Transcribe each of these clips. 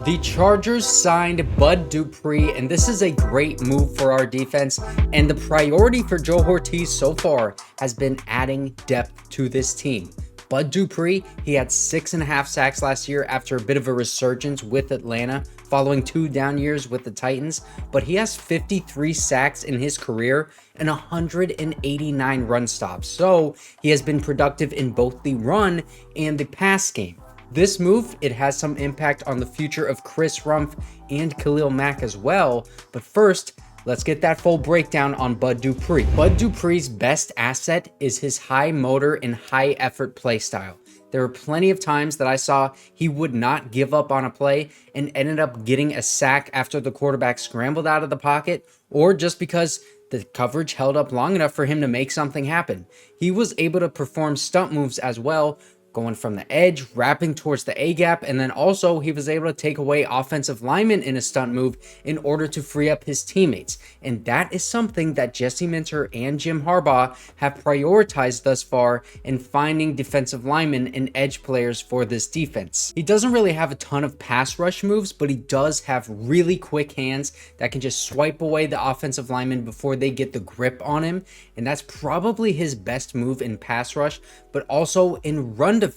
The Chargers signed Bud Dupree, and this is a great move for our defense. And the priority for Joe Hortiz so far has been adding depth to this team. Bud Dupree, he had 6.5 sacks last year after a bit of a resurgence with Atlanta, following 2 down years with the Titans, but he has 53 sacks in his career and 189 run stops. So he has been productive in both the run and the pass game. This move, it has some impact on the future of Chris Rumph and Khalil Mack as well. But first, let's get that full breakdown on Bud Dupree. Bud Dupree's best asset is his high motor and high effort play style. There were plenty of times that I saw he would not give up on a play and ended up getting a sack after the quarterback scrambled out of the pocket, or just because the coverage held up long enough for him to make something happen. He was able to perform stunt moves as well, going from the edge, wrapping towards the A-gap, and then also he was able to take away offensive linemen in a stunt move in order to free up his teammates. And that is something that Jesse Minter and Jim Harbaugh have prioritized thus far in finding defensive linemen and edge players for this defense. He doesn't really have a ton of pass rush moves, but he does have really quick hands that can just swipe away the offensive linemen before they get the grip on him. And that's probably his best move in pass rush, but also in run defense.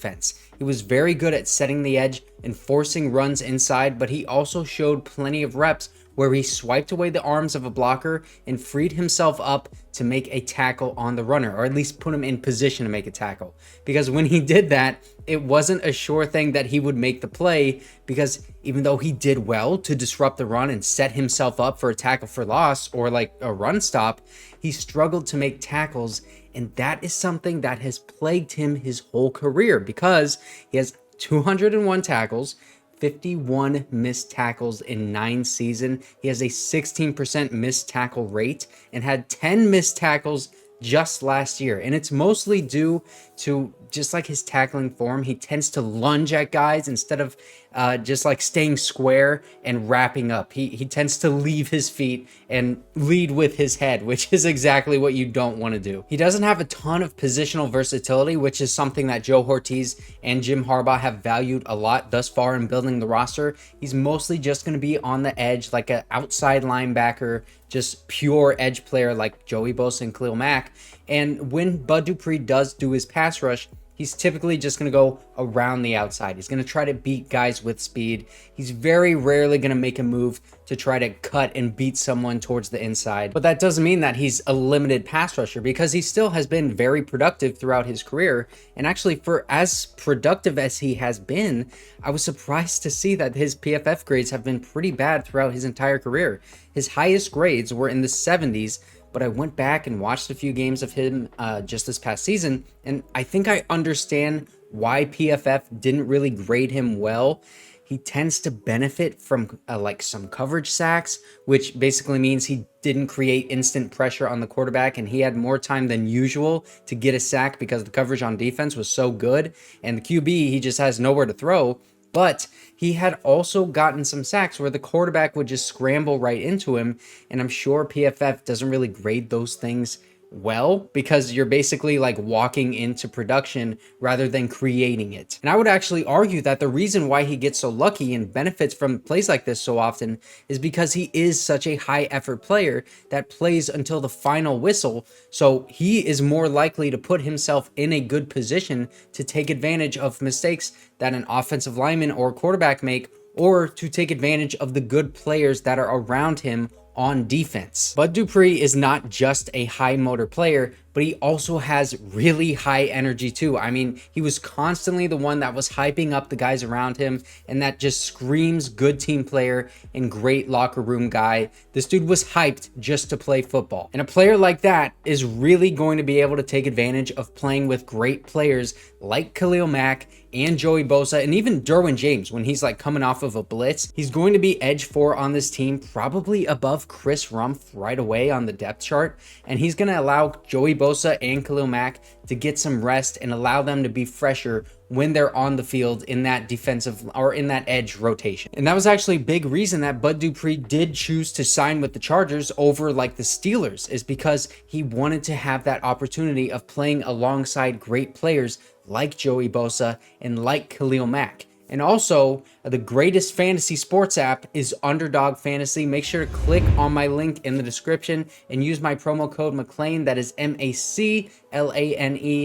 He was very good at setting the edge and forcing runs inside, but he also showed plenty of reps where he swiped away the arms of a blocker and freed himself up to make a tackle on the runner, or at least put him in position to make a tackle. Because when he did that, it wasn't a sure thing that he would make the play, because even though he did well to disrupt the run and set himself up for a tackle for loss or like a run stop, he struggled to make tackles. And that is something that has plagued him his whole career, because he has 201 tackles, 51 missed tackles in 9 seasons. He has a 16% missed tackle rate and had 10 missed tackles just last year. And it's mostly due to just like his tackling form. He tends to lunge at guys instead of just like staying square and wrapping up. He tends to leave his feet and lead with his head, which is exactly what you don't want to do. He doesn't have a ton of positional versatility, which is something that Joe Hortiz and Jim Harbaugh have valued a lot thus far in building the roster. He's mostly just going to be on the edge, like an outside linebacker, just pure edge player like Joey Bosa and Khalil Mack. And when Bud Dupree does do his pass rush, he's typically just going to go around the outside. He's going to try to beat guys with speed. He's very rarely going to make a move to try to cut and beat someone towards the inside. But that doesn't mean that he's a limited pass rusher, because he still has been very productive throughout his career. And actually, for as productive as he has been, I was surprised to see that his PFF grades have been pretty bad throughout his entire career. His highest grades were in the 70s, but I went back and watched a few games of him just this past season, and I think I understand why PFF didn't really grade him well. He tends to benefit from like some coverage sacks, which basically means he didn't create instant pressure on the quarterback, and he had more time than usual to get a sack because the coverage on defense was so good, and the QB, he just has nowhere to throw. But he had also gotten some sacks where the quarterback would just scramble right into him. And I'm sure PFF doesn't really grade those things well, because you're basically like walking into production rather than creating it. And I would actually argue that the reason why he gets so lucky and benefits from plays like this so often is because he is such a high effort player that plays until the final whistle. So he is more likely to put himself in a good position to take advantage of mistakes that an offensive lineman or quarterback make, or to take advantage of the good players that are around him on defense. Bud Dupree is not just a high motor player, but he also has really high energy too. I mean, he was constantly the one that was hyping up the guys around him, and that just screams good team player and great locker room guy. This dude was hyped just to play football. And a player like that is really going to be able to take advantage of playing with great players like Khalil Mack and Joey Bosa, and even Derwin James when he's like coming off of a blitz. He's going to be edge 4 on this team, probably above Chris Rumph right away on the depth chart, and he's going to allow Joey Bosa and Khalil Mack to get some rest and allow them to be fresher when they're on the field in that defensive or in that edge rotation. And that was actually a big reason that Bud Dupree did choose to sign with the Chargers over like the Steelers, is because he wanted to have that opportunity of playing alongside great players like Joey Bosa and like Khalil Mack. And also, the greatest fantasy sports app is Underdog Fantasy. Make sure to click on my link in the description and use my promo code McLean, that is MACLANE,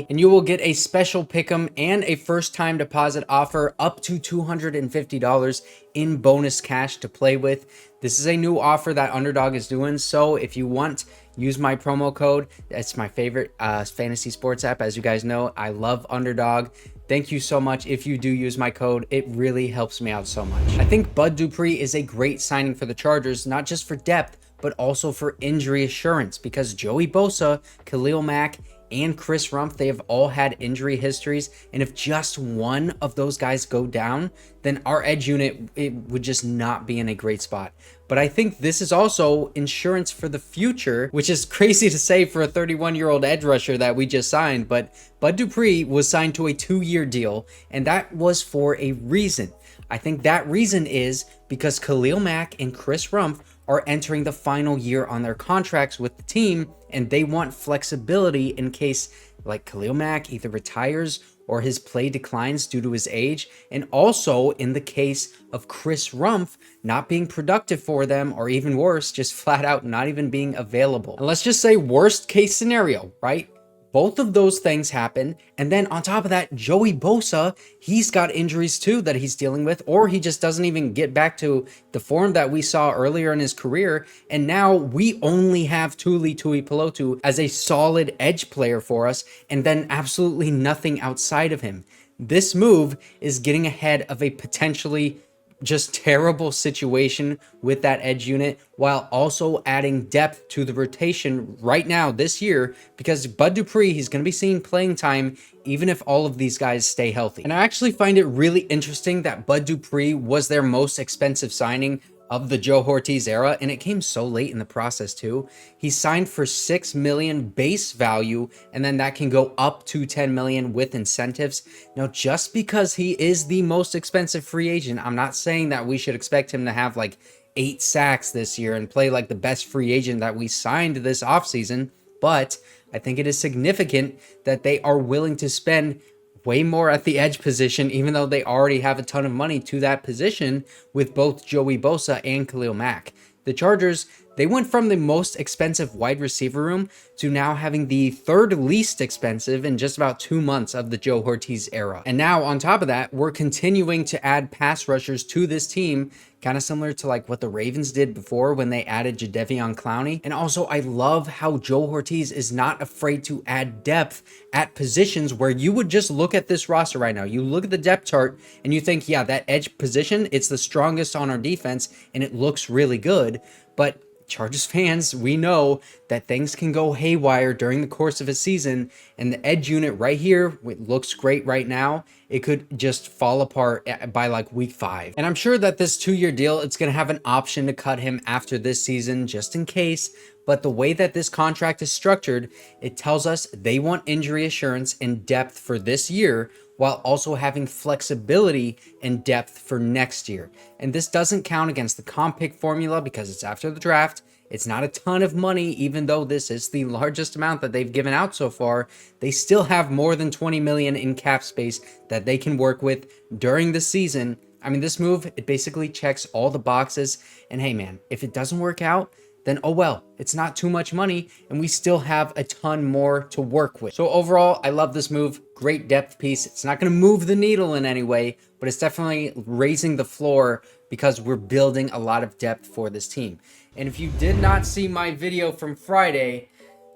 and you will get a special pick'em and a first-time deposit offer up to $250 in bonus cash to play with. This is a new offer that Underdog is doing, so if you want, use my promo code. It's my favorite fantasy sports app. As you guys know, I love Underdog. Thank you so much if you do use my code. It really helps me out so much. I think Bud Dupree is a great signing for the Chargers, not just for depth, but also for injury assurance, because Joey Bosa, Khalil Mack, and Chris Rumph, they have all had injury histories, and if just one of those guys go down, then our edge unit, it would just not be in a great spot. But I think this is also insurance for the future, which is crazy to say for a 31-year-old edge rusher that we just signed, but Bud Dupree was signed to a 2-year deal, and that was for a reason. I think that reason is because Khalil Mack and Chris Rumph are entering the final year on their contracts with the team, and they want flexibility in case like Khalil Mack either retires or his play declines due to his age, and also in the case of Chris Rumph not being productive for them, or even worse, just flat out not even being available. And let's just say worst case scenario, right? Both of those things happen, and then on top of that, Joey Bosa, he's got injuries too that he's dealing with, or he just doesn't even get back to the form that we saw earlier in his career, and now we only have Tuli Tuipulotu as a solid edge player for us, and then absolutely nothing outside of him. This move is getting ahead of a potentially just terrible situation with that edge unit, while also adding depth to the rotation right now this year, because Bud Dupree, he's going to be seeing playing time even if all of these guys stay healthy. And I actually find it really interesting that Bud Dupree was their most expensive signing of the Joe Hortiz era, and it came so late in the process too. He signed for $6 million base value, and then that can go up to $10 million with incentives. Now, just because he is the most expensive free agent, I'm not saying that we should expect him to have like 8 sacks this year and play like the best free agent that we signed this offseason, but I think it is significant that they are willing to spend way more at the edge position, even though they already have a ton of money to that position with both Joey Bosa and Khalil Mack. The Chargers, they went from the most expensive wide receiver room to now having the third least expensive in just about 2 months of the Joe Hortiz era. And now on top of that, we're continuing to add pass rushers to this team, kind of similar to like what the Ravens did before when they added Jadeveon Clowney. And also, I love how Joe Hortiz is not afraid to add depth at positions where you would just look at this roster right now. You look at the depth chart and you think, yeah, that edge position, it's the strongest on our defense and it looks really good. But Chargers fans, we know that things can go haywire during the course of a season, and the edge unit right here, it looks great right now. It could just fall apart by like week 5. And I'm sure that this 2-year deal, it's going to have an option to cut him after this season just in case. But the way that this contract is structured, it tells us they want injury assurance and depth for this year, while also having flexibility and depth for next year. And this doesn't count against the comp pick formula because it's after the draft. It's not a ton of money, even though this is the largest amount that they've given out so far. They still have more than $20 million in cap space that they can work with during the season. I mean, this move, it basically checks all the boxes. And hey, man, if it doesn't work out, then oh well, it's not too much money and we still have a ton more to work with. So overall, I love this move. Great depth piece. It's not going to move the needle in any way, but it's definitely raising the floor because we're building a lot of depth for this team. And if you did not see my video from Friday,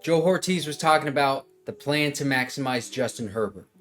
Joe Hortiz was talking about the plan to maximize Justin Herbert.